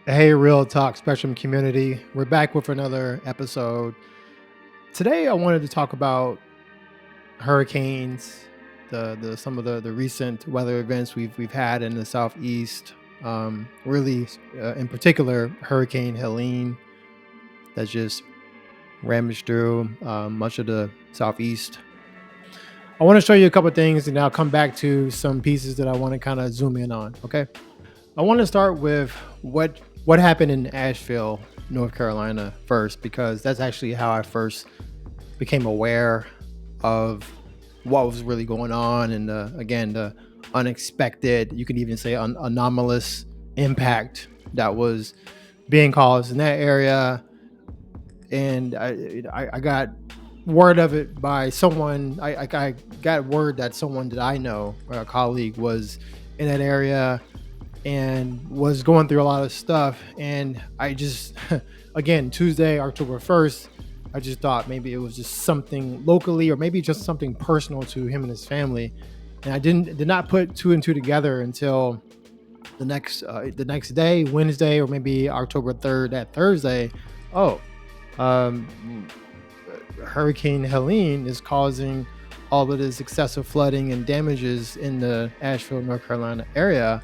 Hey, Real Talk Spectrum community. We're back with another episode. Today, I wanted to talk about hurricanes, the some of the recent weather events we've had in the southeast. Really, in particular, Hurricane Helene that just ramaged through much of the southeast. I want to show you a couple of things, and I'll come back to some pieces that I want to kind of zoom in on. Okay. I want to start with what happened in Asheville, North Carolina first, because that's actually how I first became aware of what was really going on, and again the unexpected, you could even say anomalous impact that was being caused in that area. And I got word of it by someone. I got word that someone that I know, a colleague, was in that area and was going through a lot of stuff. And I just, again, Tuesday, October 1st, I just thought maybe it was just something locally or maybe just something personal to him and his family. And I did not put two and two together until the next day, Wednesday, or maybe October 3rd, that Thursday. Oh, um, Hurricane Helene is causing all of this excessive flooding and damages in the Asheville, North Carolina area,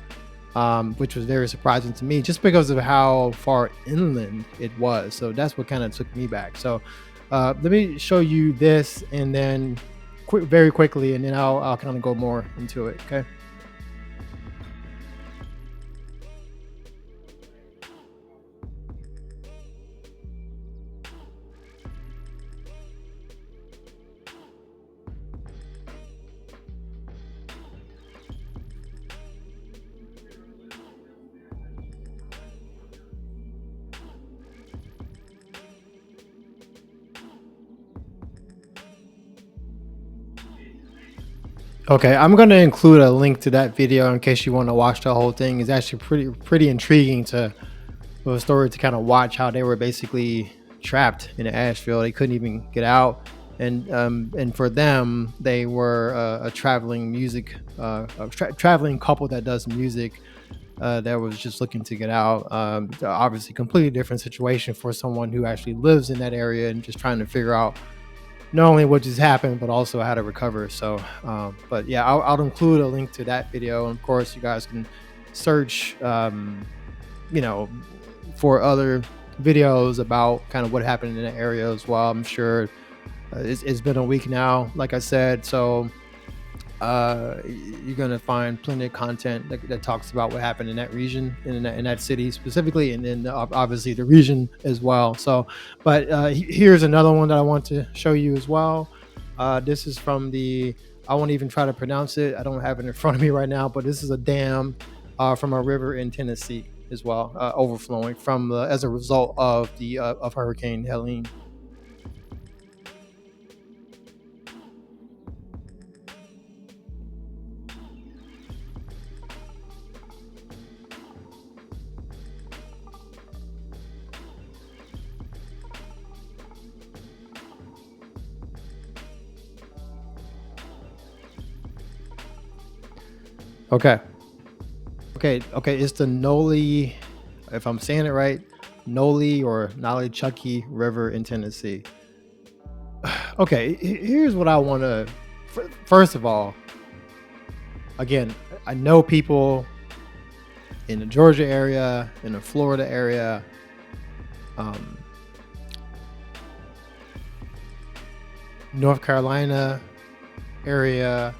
which was very surprising to me just because of how far inland it was. So that's what kind of took me back. So let me show you this and then very quickly, and then I'll kind of go more into it. Okay. Okay, I'm gonna include a link to that video in case you want to watch the whole thing. It's actually pretty intriguing to for a story to kind of watch how they were basically trapped in Asheville. They couldn't even get out, and for them, they were a traveling music, traveling couple that does music. That was just looking to get out. Obviously, completely different situation for someone who actually lives in that area and just trying to figure out not only what just happened, but also how to recover. So, but yeah, I'll include a link to that video. And of course, you guys can search, you know, for other videos about kind of what happened in the area as well. I'm sure it's been a week now, like I said. So, you're gonna find plenty of content that talks about what happened in that region, in that city specifically, and then obviously the region as well. So, but here's another one that I want to show you as well. This is from the, I won't even try to pronounce it. I don't have it in front of me right now, but this is a dam from a river in Tennessee as well, overflowing from as a result of the of Hurricane Helene. Okay. Okay. It's the Noli, if I'm saying it right, Nolichucky River in Tennessee. Okay, here's what I want to. First of all, again, I know people in the Georgia area, in the Florida area, um, North Carolina area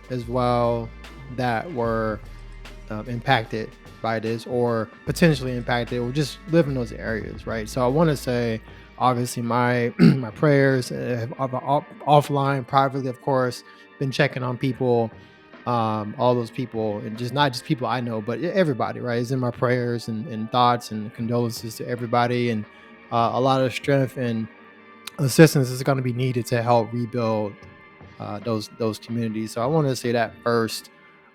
as well, that were impacted by this or potentially impacted or just live in those areas, right? So I want to say, obviously, my my prayers offline, privately, of course, been checking on people, all those people, and just not just people I know, but everybody, right? Is in my prayers and thoughts and condolences to everybody, and a lot of strength and assistance is going to be needed to help rebuild those communities. So I want to say that first,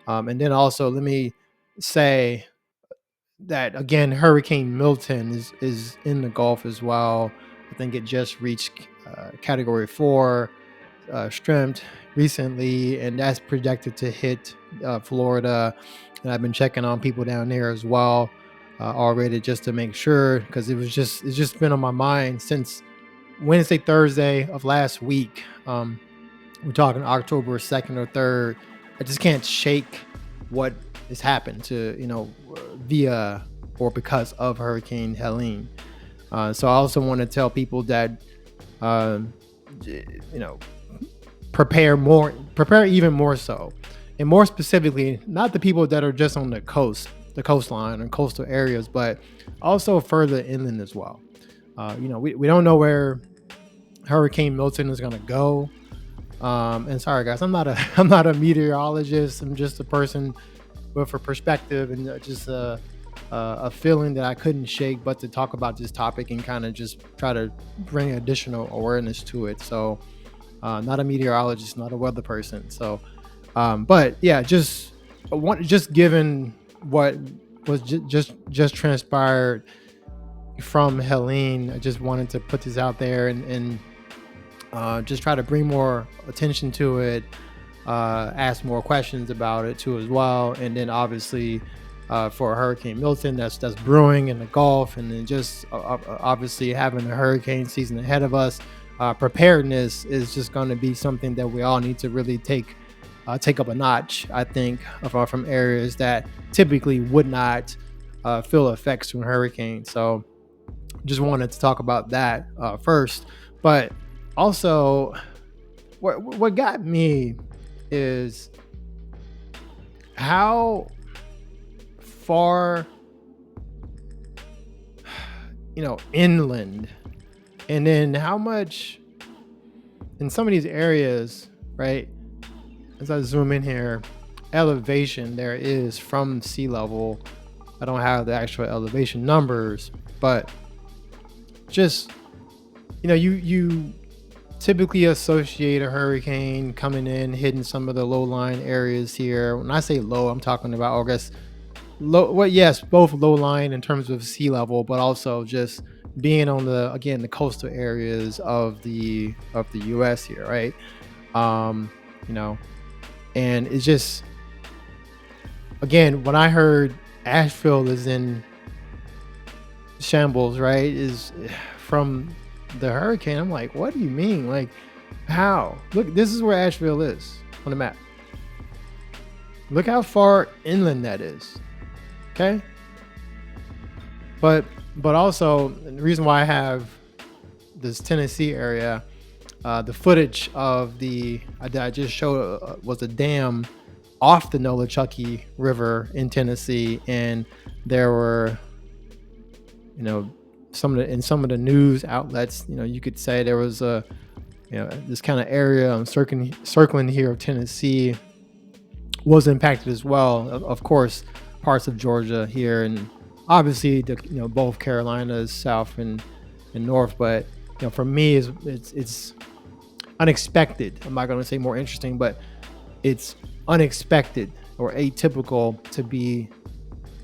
and then also let me say that again, Hurricane Milton is in the Gulf as well. I think it just reached Category 4 strength recently, and that's projected to hit Florida. And I've been checking on people down there as well. already, just to make sure, because it's just been on my mind since Wednesday, Thursday of last week. We're talking October 2nd or 3rd. I just can't shake what has happened to, via or because of Hurricane Helene. So I also want to tell people that, um, you know, prepare even more so. And more specifically, not the people that are just on the coastline and coastal areas, but also further inland as well. We don't know where Hurricane Milton is going to go. And sorry guys, I'm not a I'm not a meteorologist. I'm just a person with a perspective and just a feeling that I couldn't shake, but to talk about this topic and kind of just try to bring additional awareness to it. So, not a meteorologist, not a weather person. So, but yeah, just given what was just transpired from Helene, I just wanted to put this out there and just try to bring more attention to it, ask more questions about it too as well, and then obviously for Hurricane Milton that's brewing in the Gulf, and then just obviously having the hurricane season ahead of us. Preparedness is just going to be something that we all need to really take up a notch, I think, from areas that typically would not feel effects from hurricanes. So just wanted to talk about that first. But also, what got me is how far, inland, and then how much in some of these areas, right? As I zoom in here, elevation there is from sea level. I don't have the actual elevation numbers, but just, you typically associate a hurricane coming in, hitting some of the low-lying areas here. When I say low, I'm talking about, I guess, low. Well, yes, both low-lying in terms of sea level, but also just being on the coastal areas of the U.S. here, right? Um, you know, and it's just, again, when I heard Asheville is in shambles, right, is from the hurricane, I'm like, what do you mean? Like, how? Look, this is where Asheville is on the map. Look how far inland that is. Okay. But also, the reason why I have this Tennessee area, the footage of that I just showed was a dam off the Nolichucky River in Tennessee, and there were, some of the news outlets, you could say there was this kind of area circling here of Tennessee was impacted as well. Of course, parts of Georgia here, and obviously both Carolinas, South and North. But for me, it's unexpected. I'm not going to say more interesting, but it's unexpected or atypical to be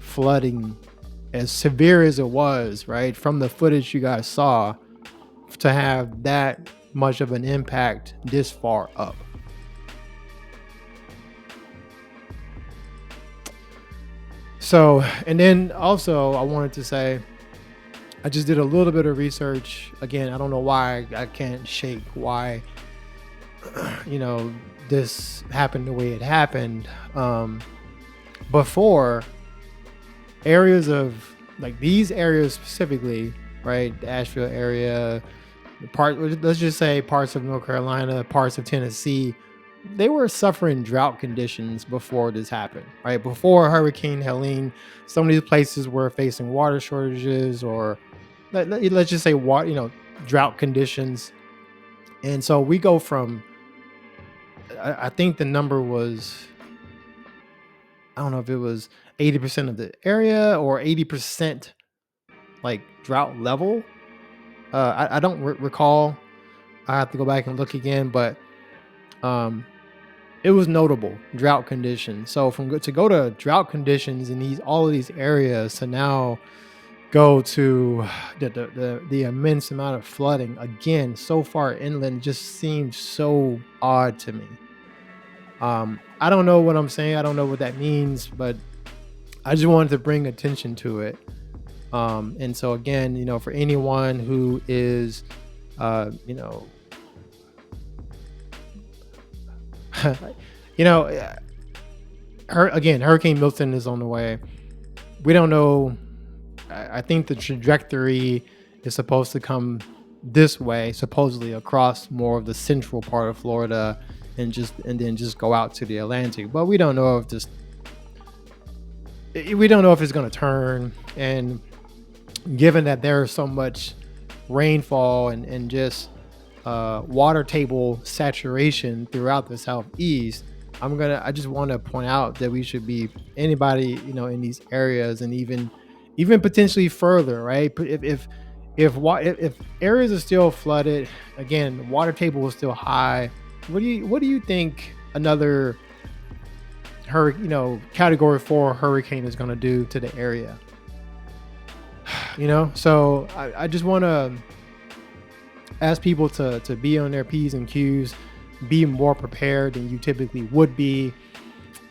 flooding as severe as it was, right? From the footage you guys saw, to have that much of an impact this far up. So, and then also I wanted to say, I just did a little bit of research. Again, I don't know why I can't shake why, this happened the way it happened. Before, areas of like these areas specifically, right? The Asheville area, let's just say parts of North Carolina, parts of Tennessee, they were suffering drought conditions before this happened, right? Before Hurricane Helene, some of these places were facing water shortages, or let's just say drought conditions. And so we go from, I think the number was, I don't know if it was 80% of the area or 80% like drought level. I don't recall. I have to go back and look again, but it was notable drought conditions. So to go to drought conditions in all of these areas, to now go to the immense amount of flooding again so far inland, just seems so odd to me. I don't know what I'm saying. I don't know what that means, but I just wanted to bring attention to it. And so again, for anyone who is, you know, you know, Hurricane Milton is on the way. We don't know. I think the trajectory is supposed to come this way, supposedly across more of the central part of Florida, and then just go out to the Atlantic. But we don't know if it's going to turn. And given that there's so much rainfall and just water table saturation throughout the southeast, I just want to point out that we should be, anybody in these areas, and even potentially further, right? If areas are still flooded, again, water table is still high. What do you think another category 4 hurricane is going to do to the area? So I just want to ask people to be on their P's and Q's, be more prepared than you typically would be,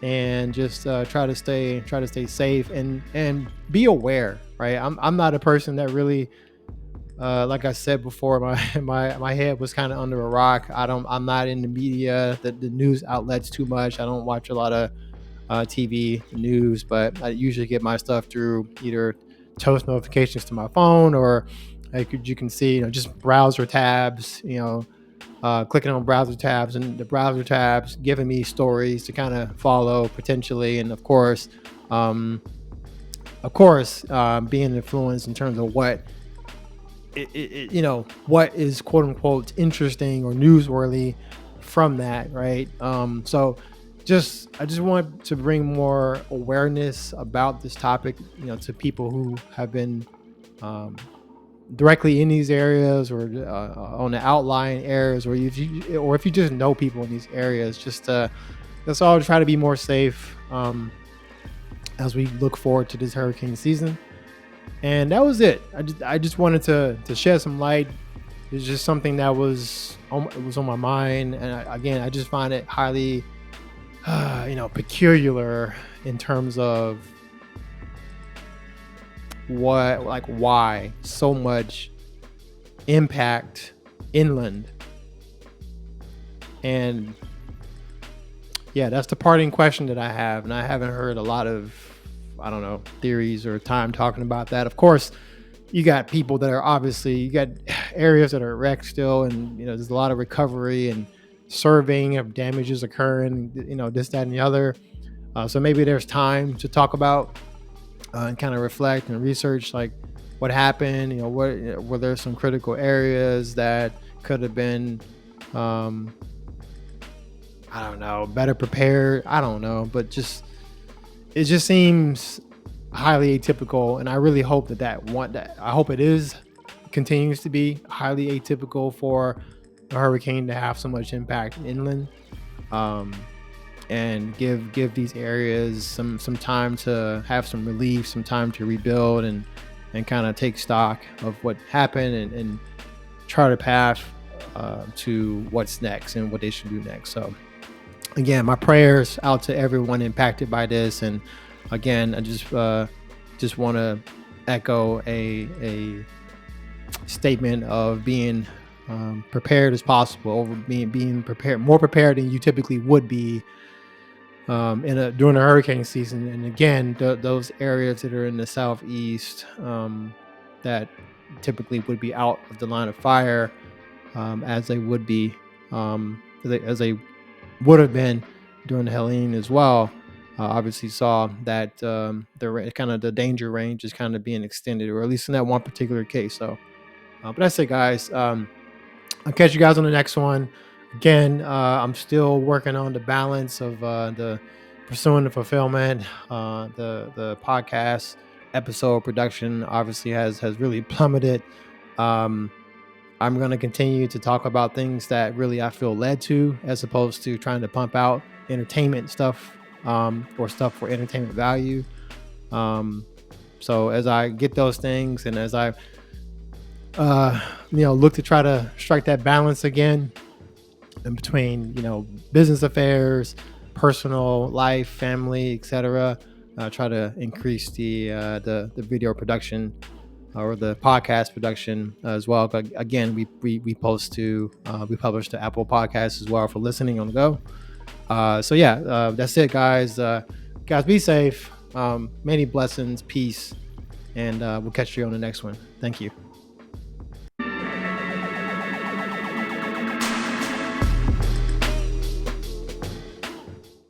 and just try to stay safe and be aware, right? I'm not a person that really, like I said before, my head was kind of under a rock. I'm not in the media, the news outlets too much. I don't watch a lot of TV news, but I usually get my stuff through either toast notifications to my phone, or like you can see, just browser tabs, clicking on browser tabs, and the browser tabs giving me stories to kind of follow potentially. And of course, being influenced in terms of what what is quote unquote interesting or newsworthy from that, right? So I just want to bring more awareness about this topic, to people who have been directly in these areas, or on the outlying areas, or if you just know people in these areas. Let's all try to be more safe as we look forward to this hurricane season. And that was it. I just wanted to shed some light. It's just something that was on my mind, and I just find it highly peculiar in terms of why so much impact inland. And yeah, that's the parting question that I have, and I haven't heard a lot of, I don't know, theories or time talking about that. Of course, you got people that are you got areas that are wrecked still, and there's a lot of recovery and surveying of damages occurring, this, that, and the other. So maybe there's time to talk about and kind of reflect and research, like, what happened. Were there some critical areas that could have been, I don't know, better prepared? I don't know, but it just seems highly atypical, and I really hope I hope it continues to be highly atypical for a hurricane to have so much impact inland, and give these areas some time to have some relief, some time to rebuild, and kind of take stock of what happened, and chart a path to what's next and what they should do next. So again, my prayers out to everyone impacted by this. And again, I just want to echo a statement of being prepared as possible, over being prepared, more prepared than you typically would be during a hurricane season. And again, those areas that are in the southeast, that typically would be out of the line of fire, as they would be, as they would have been during the Helene as well. Obviously saw that the danger range is kind of being extended, or at least in that one particular case. So, but that's it, guys. I'll catch you guys on the next one. Again, I'm still working on the balance of the pursuing the fulfillment. The podcast episode production obviously has really plummeted. I'm going to continue to talk about things that really I feel led to, as opposed to trying to pump out entertainment stuff, or stuff for entertainment value. So as I get those things, and as I look to try to strike that balance again in between business affairs, personal life, family, etc., try to increase the video production or the podcast production as well. But again, we publish to Apple Podcasts as well for listening on the go. So yeah, that's it, guys. Guys, be safe. Many blessings, peace, and we'll catch you on the next one. Thank you.